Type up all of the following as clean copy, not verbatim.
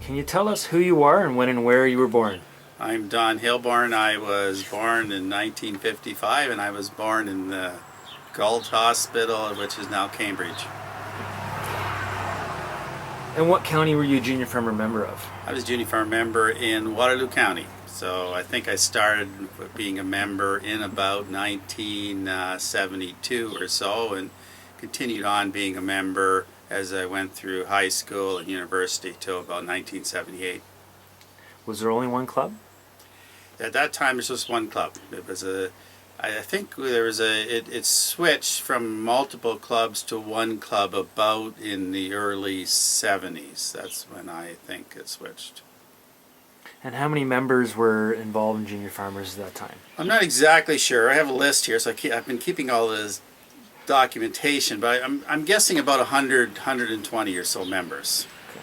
Can you tell us who you are and when and where you were born? I'm Don Hilborn. I was born in 1955 and I was born in the Galt Hospital, which is now Cambridge. And what county were you a junior farmer member of? I was a junior farm member in Waterloo County. So I think I started being a member in about 1972 or so and continued on being a member as I went through high school and university till about 1978. Was there only one club? At that time, it was just one club. It was I think there was it switched from multiple clubs to one club about in the early 70s. That's when I think it switched. And how many members were involved in junior farmers at that time? I'm not exactly sure. I have a list here, so I've been keeping all this documentation, but I'm guessing about 120 or so members. Okay.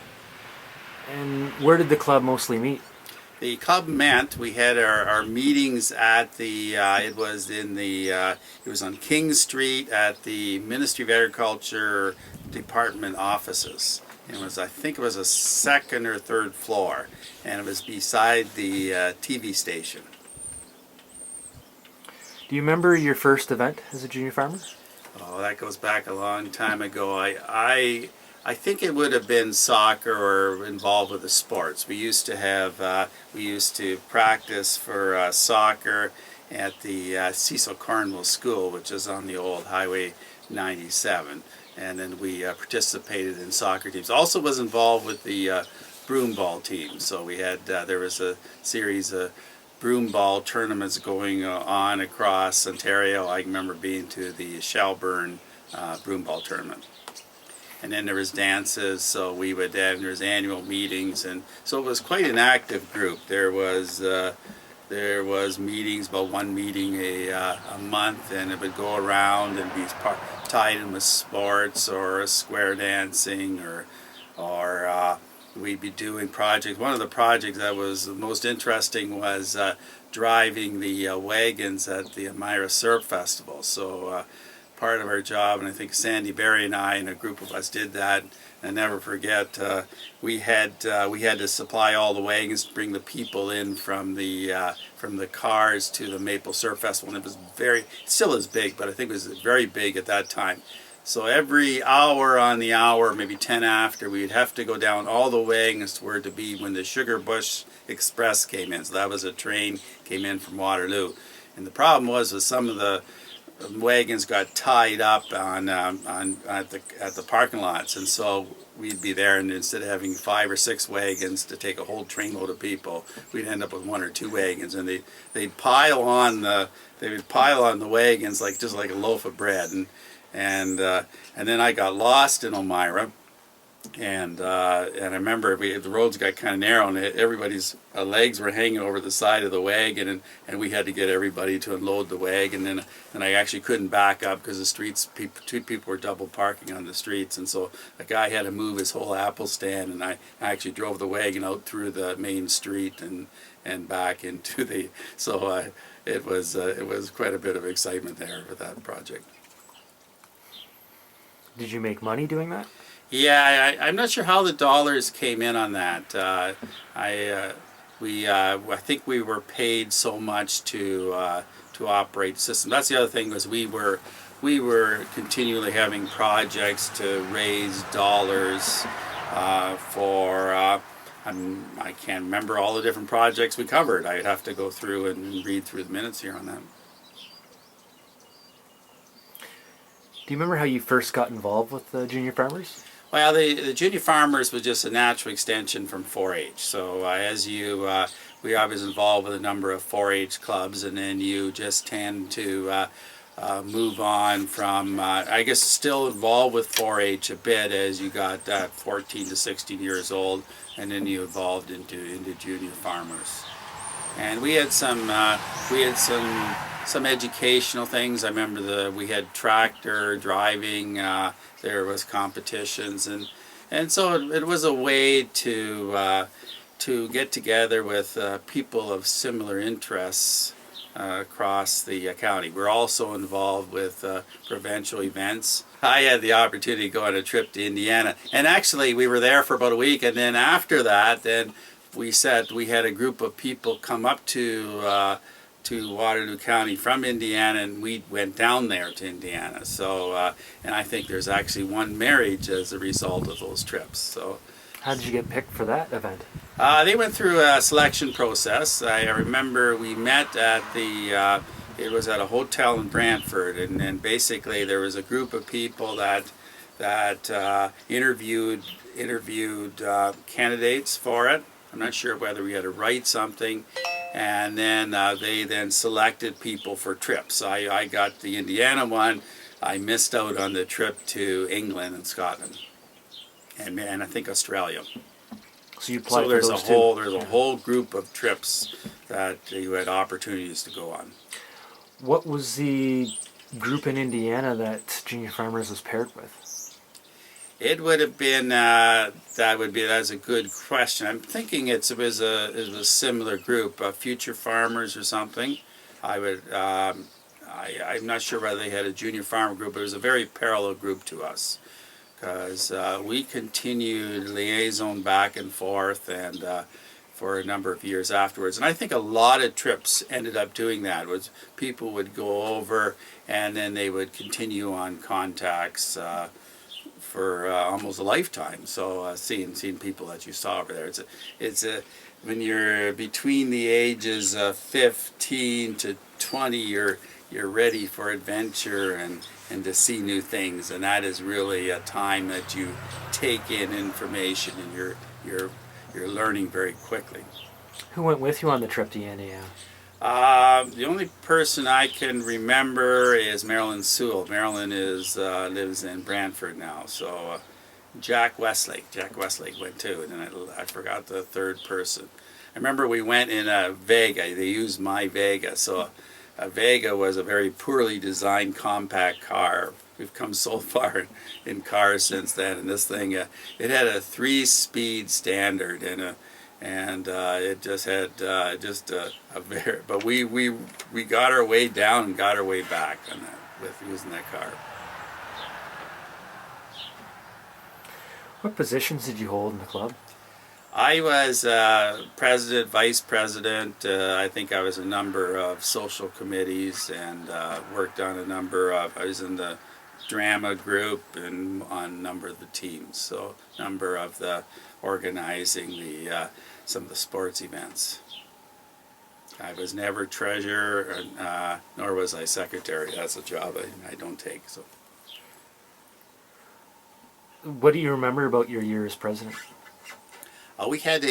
And where did the club mostly meet? The club met. We had our meetings at the. It was on King Street at the Ministry of Agriculture Department offices. I think it was a second or third floor, and it was beside the TV station. Do you remember your first event as a junior farmer? Oh, that goes back a long time ago. I think it would have been soccer or involved with the sports. We used to practice for soccer at the Cecil Cornwall School, which is on the old Highway 97, and then we participated in soccer teams. Also was involved with the broom ball team. So we had there was a series of broom ball tournaments going on across Ontario. I remember being to the Shelburne broom ball tournament. And then there was dances, so we would have, there was annual meetings, and so it was quite an active group. There was meetings, about one meeting a month, and it would go around and be tied in with sports or square dancing, or we'd be doing projects. One of the projects that was most interesting was driving the wagons at the Elmira Syrup Festival. So part of our job, and I think Sandy Berry and I and a group of us did that. And never forget, we had to supply all the wagons to bring the people in from the cars to the Maple Syrup Festival, and it was still is big, but I think it was very big at that time. So every hour on the hour, maybe 10 after, we'd have to go down all the wagons to where to be when the Sugar Bush Express came in. So that was a train came in from Waterloo, and the problem was some of the wagons got tied up at the parking lots, and so we'd be there, and instead of having 5 or 6 wagons to take a whole trainload of people, we'd end up with 1 or 2 wagons, and they'd pile on the wagons just like a loaf of bread, and then I got lost in Elmira. And I remember the roads got kind of narrow, and everybody's legs were hanging over the side of the wagon, and we had to get everybody to unload the wagon. And I actually couldn't back up because the streets, two people were double parking on the streets, and so a guy had to move his whole apple stand, and I actually drove the wagon out through the main street and back into the. So it was quite a bit of excitement there with that project. Did you make money doing that? Yeah, I'm not sure how the dollars came in on that. I think we were paid so much to operate the system. That's the other thing, was we were continually having projects to raise dollars for. I can't remember all the different projects we covered. I'd have to go through and read through the minutes here on that. Do you remember how you first got involved with the junior farmers? Well, the junior farmers was just a natural extension from 4-H. So I was involved with a number of 4-H clubs, and then you just tend to move on from, I guess, still involved with 4-H a bit as you got 14 to 16 years old, and then you evolved into junior farmers. And we had some educational things. I remember we had tractor driving. There was competitions, and so it was a way to get together with people of similar interests across the county. We're also involved with provincial events. I had the opportunity to go on a trip to Indiana, and actually we were there for about a week, and then after that, then we had a group of people come up to Waterloo County from Indiana, and we went down there to Indiana. So, and I think there's actually one marriage as a result of those trips. So, How did you get picked for that event? they went through a selection process. I remember we met at it was at a hotel in Brantford, and basically there was a group of people that interviewed candidates for it. I'm not sure whether we had to write something, and then they then selected people for trips. I got the Indiana one. I missed out on the trip to England and Scotland, and I think Australia. So you applied So there's for a those whole too. there's a whole group of trips that you had opportunities to go on. What was the group in Indiana that Junior Farmers was paired with? It would have been that's a good question. I'm thinking it was a similar group, Future Farmers or something. I'm not sure whether they had a junior farmer group, but it was a very parallel group to us, because we continued liaison back and forth and for a number of years afterwards. And I think a lot of trips ended up doing that. Was people would go over and then they would continue on contacts for almost a lifetime. So seeing people that you saw over there, it's a when you're between the ages of 15 to 20, you're ready for adventure and to see new things, and that is really a time that you take in information and you're learning very quickly. Who went with you on the trip to Indiana? The only person I can remember is Marilyn Sewell. Marilyn lives in Brantford now, so Jack Westlake went too, and then I forgot the third person. I remember we went in a Vega. They used my Vega, so a Vega was a very poorly designed compact car. We've come so far in cars since then, and this thing it had a 3-speed standard and it just had a very. But we got our way down and got our way back on that with using that car. What positions did you hold in the club? I was president, vice president. I think I was a number of social committees and worked on a number of. I was in the drama group and on a number of the teams. So, number of the organizing some of the sports events. I was never treasurer, nor was I secretary. That's a job I don't take. So, What do you remember about your year as president? we had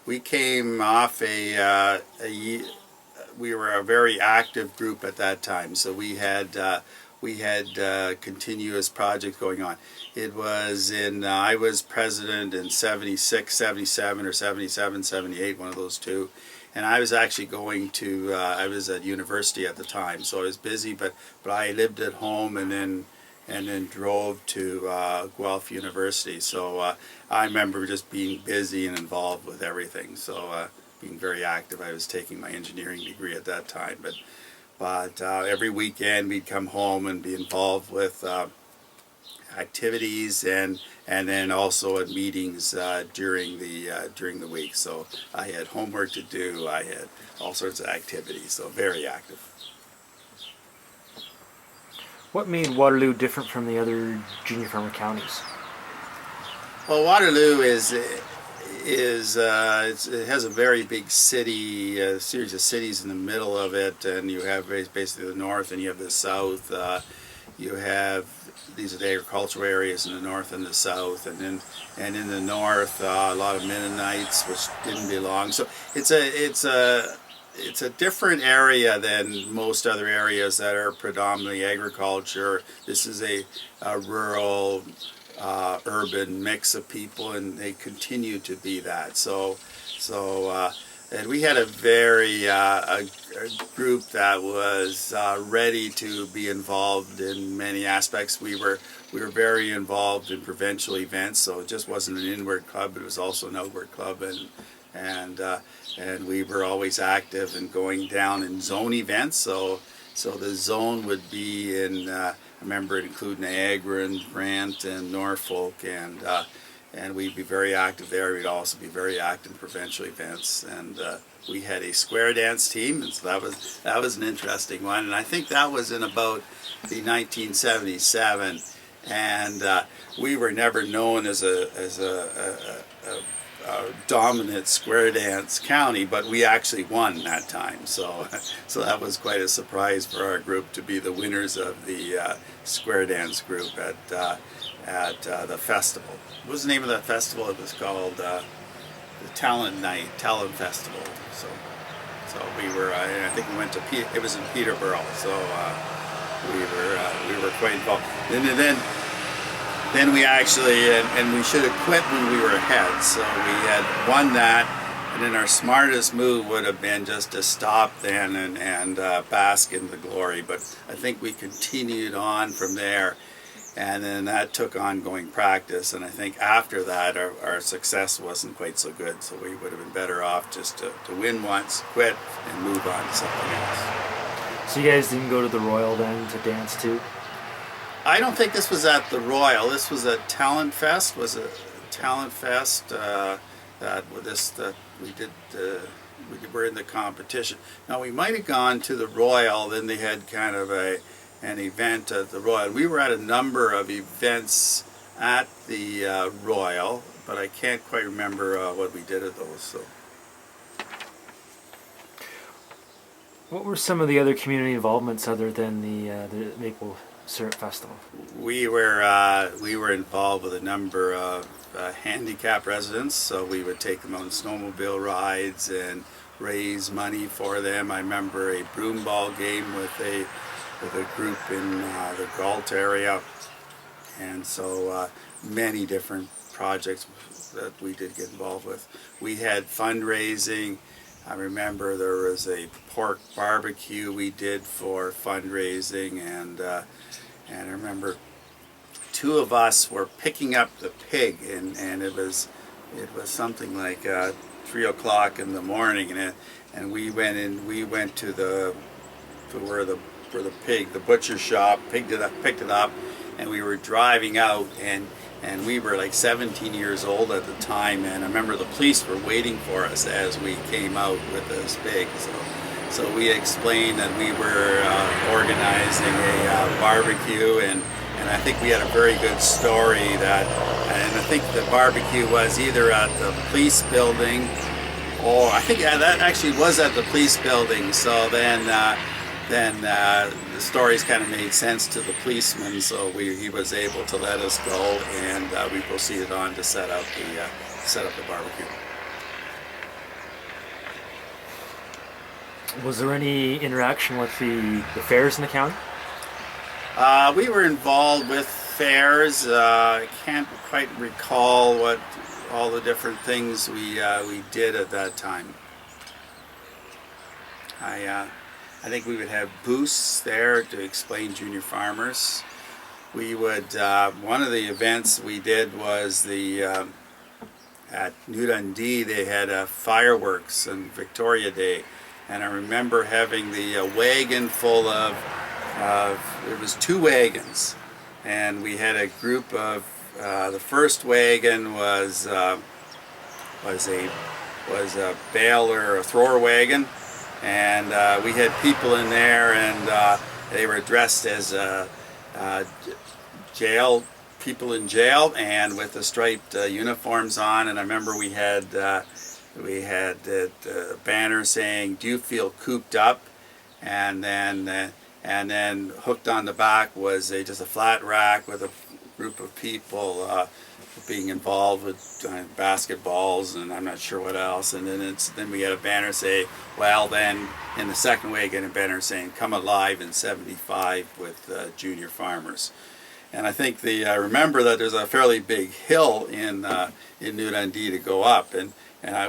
we came off we were a very active group at that time, so we had continuous projects going on. It was I was president in 76, 77, or 77, 78, one of those two. And I was actually I was at university at the time, so I was busy, but I lived at home and then drove to Guelph University. So I remember just being busy and involved with everything. So being very active. I was taking my engineering degree at that time, but every weekend we'd come home and be involved with activities and then also at meetings during the week. So I had homework to do. I had all sorts of activities. So very active. What made Waterloo different from the other junior farmer counties? Well, Waterloo it has a very big city, a series of cities in the middle of it, and you have basically the north and you have the south. You have these are the agricultural areas in the north and the south, and in the north a lot of Mennonites which didn't belong. So it's a different area than most other areas that are predominantly agriculture. This is a rural, urban mix of people, and they continue to be that. And we had a group that was ready to be involved in many aspects. We were very involved in provincial events, so it just wasn't an inward club, but it was also an outward club, and we were always active in going down in zone events. So the zone would be in, I remember it included Niagara and Brant and Norfolk, and we'd be very active there. We'd also be very active in provincial events, and we had a square dance team, and so that was an interesting one. And I think that was in about the 1977, and we were never known as a dominant square dance county, but we actually won that time. So that was quite a surprise for our group to be the winners of the square dance group at the festival. What was the name of that festival? It was called the Talent Festival. So we were. I think we went to. It was in Peterborough. So we were quite involved. Then we actually, and we should have quit when we were ahead. So we had won that, and then our smartest move would have been just to stop then and bask in the glory. But I think we continued on from there, and then that took ongoing practice. And I think after that, our success wasn't quite so good. So we would have been better off just to win once, quit, and move on to something else. So you guys didn't go to the Royal then to dance too? I don't think this was at the Royal. This was a Talent Fest. Was a Talent Fest that we did. We were in the competition. Now we might have gone to the Royal. Then they had kind of an event at the Royal. We were at a number of events at the Royal, but I can't quite remember what we did at those. So. What were some of the other community involvements other than the Maple Syrup Festival? We were involved with a number of handicapped residents, so we would take them on snowmobile rides and raise money for them. I remember a broomball game with a group in the Galt area, and so many different projects that we did get involved with. We had fundraising. I remember there was a pork barbecue we did for fundraising, and I remember two of us were picking up the pig, and it was something like 3 o'clock in the morning, and we went to where the butcher shop picked it up, and we were driving out, and we were like 17 years old at the time, and I remember the police were waiting for us as we came out with this pig. So we explained that we were organizing a barbecue, and I think we had a very good story and I think the barbecue was either at the police building, or I think that actually was at the police building. So then the stories kind of made sense to the policeman, so he was able to let us go, and we proceeded on to set up the barbecue. Was there any interaction with the fairs in the county? We were involved with fairs. I can't quite recall what all the different things we did at that time. I think we would have booths there to explain junior farmers. We would one of the events we did was at New Dundee they had fireworks on Victoria Day, and I remember having the wagon full of it was 2 wagons, and we had a group of the first wagon was a baler, a thrower wagon, and we had people in there, and they were dressed as people in jail, and with the striped uniforms on. And I remember we had a banner saying, "Do you feel cooped up?" And then hooked on the back was just a flat rack with a group of people being involved with basketballs, and I'm not sure what else. And then we had a banner say, well, then in the second wagon, a banner saying, "Come alive in '75 with junior farmers." And I think I remember that there's a fairly big hill in New Dundee to go up, and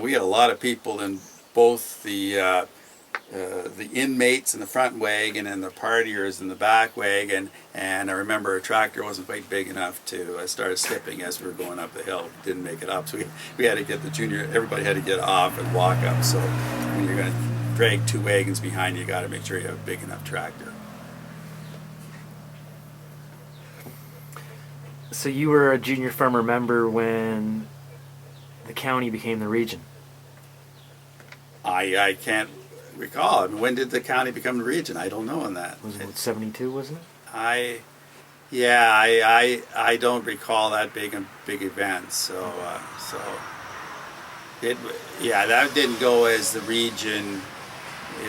we had a lot of people in both the the inmates in the front wagon and the partiers in the back wagon. And I remember our tractor wasn't quite big enough to start slipping as we were going up the hill. Didn't make it up, so we had to get everybody had to get off and walk up. So when you're going to drag two wagons behind you, got to make sure you have a big enough tractor. So you were a junior farmer member when the county became the region. I can't recall. I mean, when did the county become the region? I don't know on that. Was it 72, wasn't it? I don't recall that big event. So that didn't go as the region.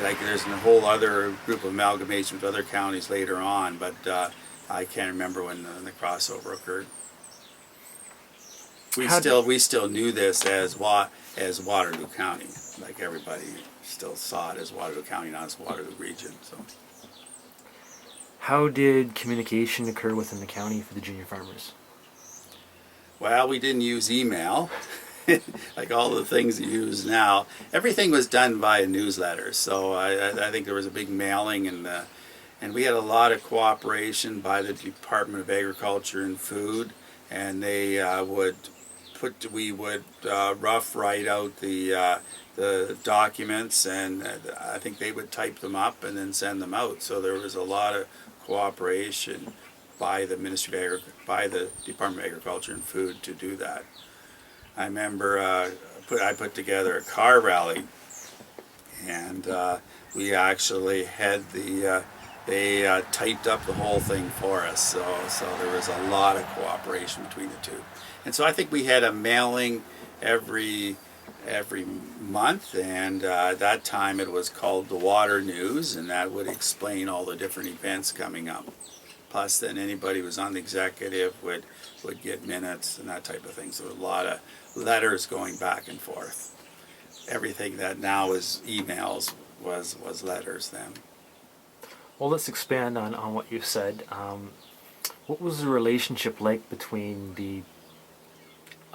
Like there's a whole other group of amalgamations with other counties later on, but I can't remember when the crossover occurred. We still knew this as Waterloo County. Like everybody still saw it as Waterloo County, not as Waterloo Region. So, how did communication occur within the county for the junior farmers? Well, we didn't use email, like all the things you use now. Everything was done via newsletters. So I think there was a big mailing, and we had a lot of cooperation by the Department of Agriculture and Food, and they we would rough write out the documents, and I think they would type them up and then send them out. So there was a lot of cooperation by the by the Department of Agriculture and Food to do that. I remember I put together a car rally, and we actually had they typed up the whole thing for us. So there was a lot of cooperation between the two. And so I think we had a mailing every month, and at that time it was called the Water News, and that would explain all the different events coming up. Plus then anybody who was on the executive would get minutes and that type of thing. So a lot of letters going back and forth. Everything that now is emails was letters then. Well, let's expand on what you said. What was the relationship like between the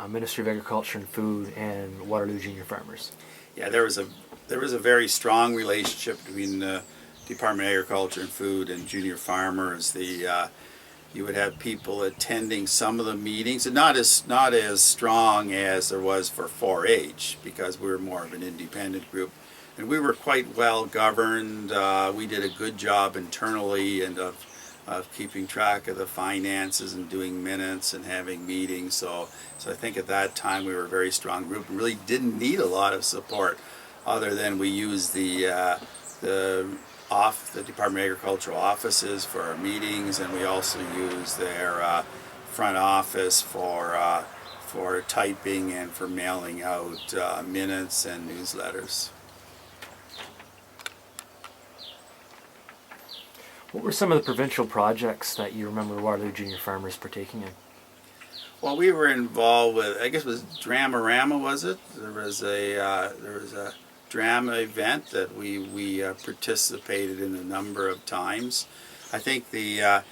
Ministry of Agriculture and Food and Waterloo junior farmers? Yeah, there was a very strong relationship between the Department of Agriculture and Food and junior farmers. You would have people attending some of the meetings, and not as strong as there was for 4-H, because we were more of an independent group, and we were quite well governed. We did a good job internally and of keeping track of the finances and doing minutes and having meetings. So I think at that time we were a very strong group and really didn't need a lot of support, other than we used the Department of Agricultural offices for our meetings, and we also used their front office for typing and for mailing out minutes and newsletters. What were some of the provincial projects that you remember Waterloo junior farmers partaking in? Well, we were involved with, I guess it was Dramarama, was it? There was a drama event that we participated in a number of times. I think the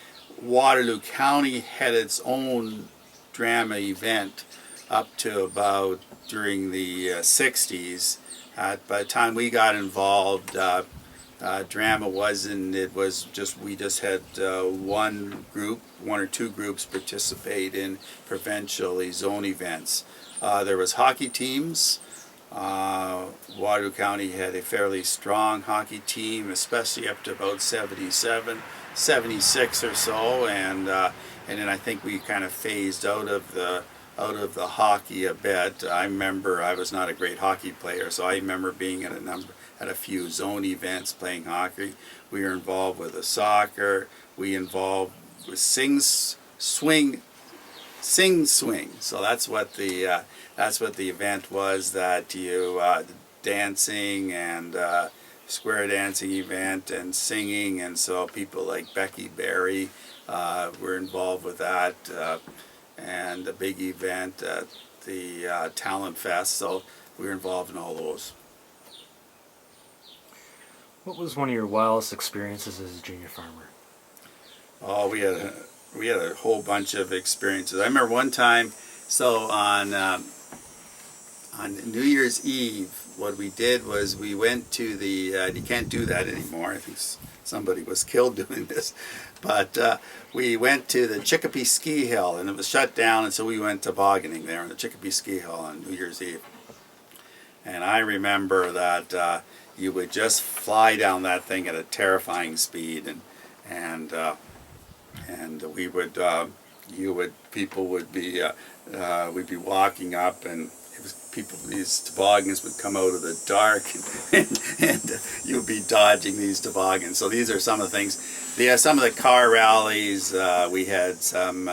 Waterloo County had its own drama event up to about during the 60s. By the time we got involved, drama wasn't. We just had one or two groups participate in provincially zone events. There was hockey teams. Waterloo County had a fairly strong hockey team, especially up to about 77, 76 or so, and then I think we kind of phased out of the hockey a bit. I remember I was not a great hockey player, so I remember being at a few zone events playing hockey. We were involved with the soccer. We involved with sing swing. So that's what the event was. That you dancing and square dancing event and singing, and so people like Becky Berry were involved with that, and the big event at the Talent Fest. So we were involved in all those. What was one of your wildest experiences as a junior farmer? Oh, we had a whole bunch of experiences. I remember one time, so on on New Year's Eve, what we did was we went to the, you can't do that anymore, I think somebody was killed doing this, but we went to the Chicopee Ski Hill, and it was shut down, and so we went tobogganing there on the Chicopee Ski Hill on New Year's Eve. And I remember that you would just fly down that thing at a terrifying speed, and we would, people would be, we'd be walking up, and it was people, these toboggans would come out of the dark, and you would be dodging these toboggans. So these are some of the things. Some of the car rallies, we had some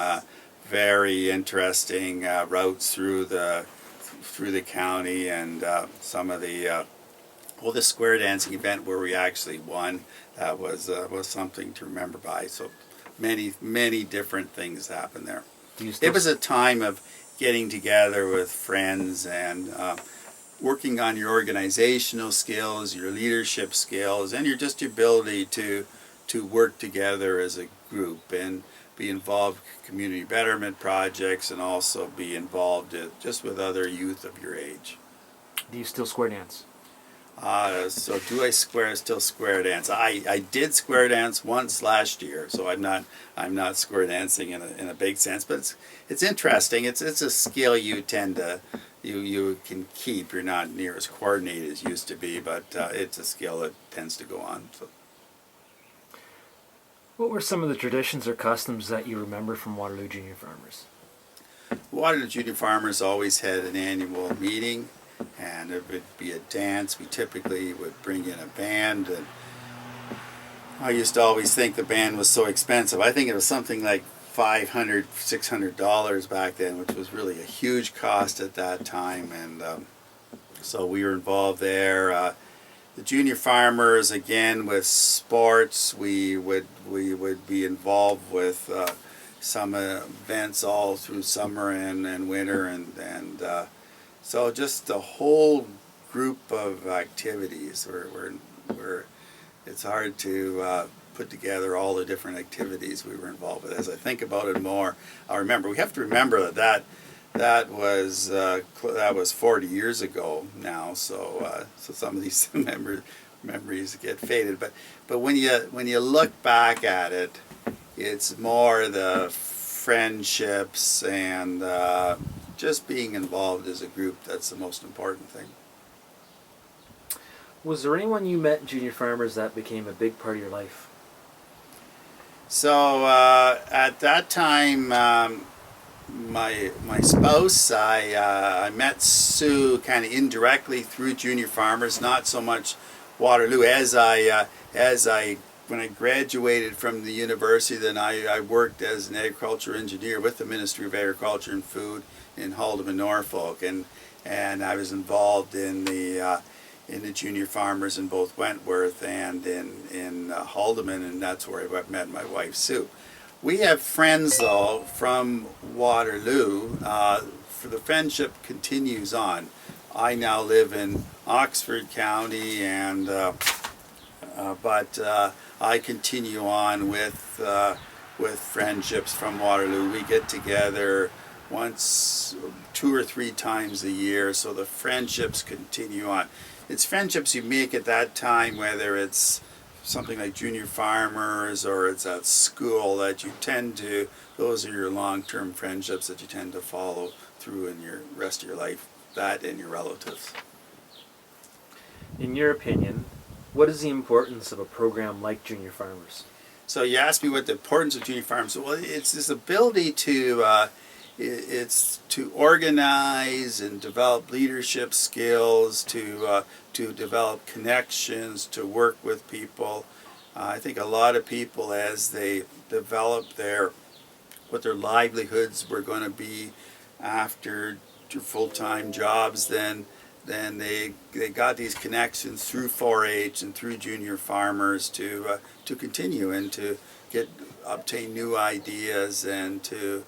very interesting routes through the county, and some of the well, the square dancing event where we actually won, that was something to remember by. So many different things happened there. It was a time of getting together with friends and working on your organizational skills, your leadership skills, and your ability to work together as a group and be involved in community betterment projects, and also be involved just with other youth of your age. Do you still square dance? So do I still square dance? I did square dance once last year, so I'm not square dancing in a big sense, but it's interesting. It's a skill you tend to you can keep. You're not near as coordinated as you used to be, but it's a skill that tends to go on. So. What were some of the traditions or customs that you remember from Waterloo Junior Farmers? Waterloo Junior Farmers always had an annual meeting, and it would be a dance. We typically would bring in a band, and I used to always think the band was so expensive. I think it was something like $500, $600 back then, which was really a huge cost at that time, and so we were involved there. The junior farmers, again, with sports, we would be involved with some events all through summer and winter, and so just a whole group of activities where it's hard to put together all the different activities we were involved with. As I think about it more, we have to remember that was 40 years ago now, so some of these memories get faded. But when you look back at it, it's more the friendships and just being involved as a group that's the most important thing. Was there anyone you met in Junior Farmers that became a big part of your life? So at that time, my spouse, I met Sue kind of indirectly through Junior Farmers, not so much Waterloo. When I graduated from the university, then I worked as an agriculture engineer with the Ministry of Agriculture and Food in Haldeman, Norfolk, and I was involved in the Junior Farmers in both Wentworth and in Haldeman, and that's where I met my wife Sue. We have friends, though, from Waterloo. For the friendship continues on. I now live in Oxford County, and but I continue on with friendships from Waterloo. We get together once, 2 or 3 times a year, so the friendships continue on. It's friendships you make at that time, whether it's something like Junior Farmers or it's at school, that you tend to, those are your long-term friendships that you tend to follow through in your rest of your life, that and your relatives. In your opinion, what is the importance of a program like Junior Farmers? So you asked me what the importance of Junior Farmers. Well, it's this ability to it's to organize and develop leadership skills, to develop connections, to work with people. I think a lot of people, as they develop what their livelihoods were going to be after full-time jobs, then they got these connections through 4-H and through Junior Farmers to continue and to obtain new ideas and to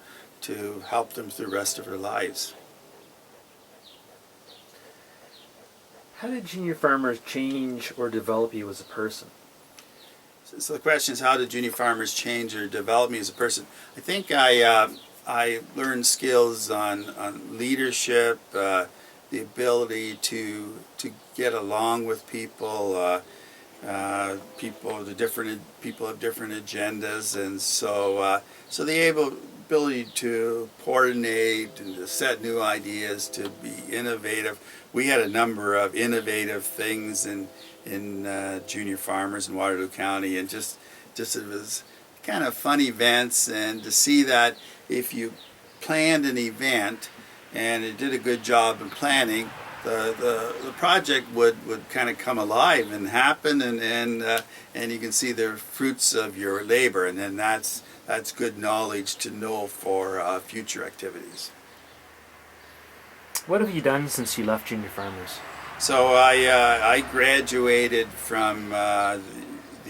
help them through the rest of their lives. How did Junior Farmers change or develop you as a person? So the question is, how did Junior Farmers change or develop me as a person? I think I learned skills on leadership, the ability to get along with people. The different people have different agendas, and so the ability to coordinate and to set new ideas, to be innovative. We had a number of innovative things in junior farmers in Waterloo County, and just it was kind of fun events, and to see that if you planned an event and it did a good job in planning, the project would kind of come alive and happen, and you can see the fruits of your labor, and then that's good knowledge to know for future activities. What have you done since you left Junior Farmers? So I graduated from the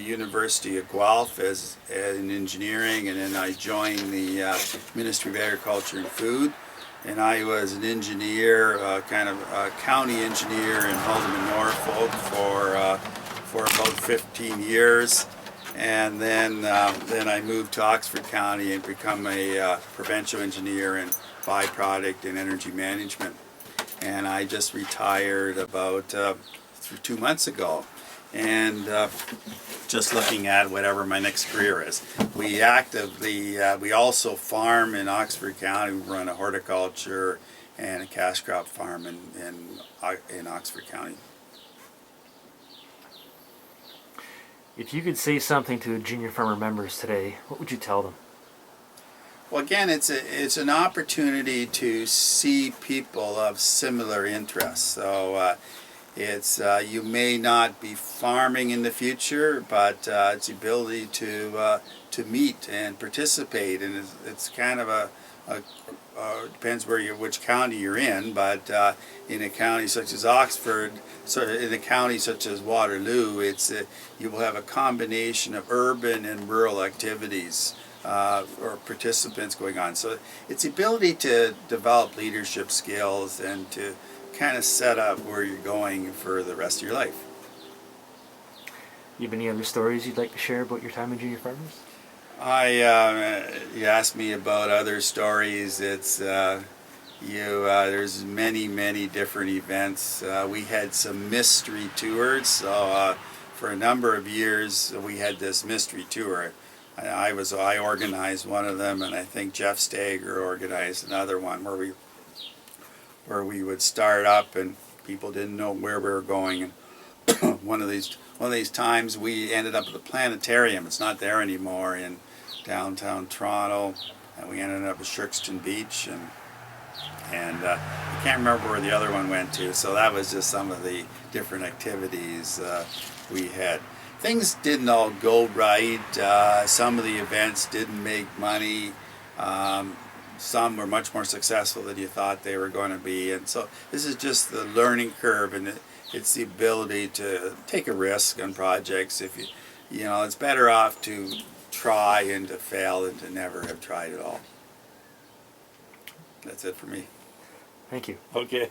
University of Guelph as in engineering, and then I joined the Ministry of Agriculture and Food. And I was an engineer, kind of a county engineer in Halumni, Norfolk for about 15 years, and then I moved to Oxford County and become a provincial engineer in byproduct and energy management. And I just retired about 2 months ago, and just looking at whatever my next career is. We also farm in Oxford County. We run a horticulture and a cash crop farm in Oxford County. If you could say something to junior farmer members today, what would you tell them? Well, again, it's an opportunity to see people of similar interests. So you may not be farming in the future, but it's the ability to meet and participate, and it's kind of depends which county you're in, but in a county such as Oxford, so in a county such as Waterloo, you will have a combination of urban and rural activities or participants going on. So it's the ability to develop leadership skills and to kind of set up where you're going for the rest of your life. You have any other stories you'd like to share about your time in Junior Farmers? You asked me about other stories. There's many different events. We had some mystery tours. So for a number of years we had this mystery tour. I organized one of them, and I think Jeff Stager organized another one where we would start up and people didn't know where we were going. And one of these times we ended up at the planetarium. It's not there anymore in downtown Toronto, and we ended up at Shirkston Beach, and I can't remember where the other one went to. So that was just some of the different activities we had. Things didn't all go right. Some of the events didn't make money. Some were much more successful than you thought they were going to be, and so this is just the learning curve, and it's the ability to take a risk on projects. If it's better off to try and to fail than to never have tried at all. That's it for me. Thank you. Okay.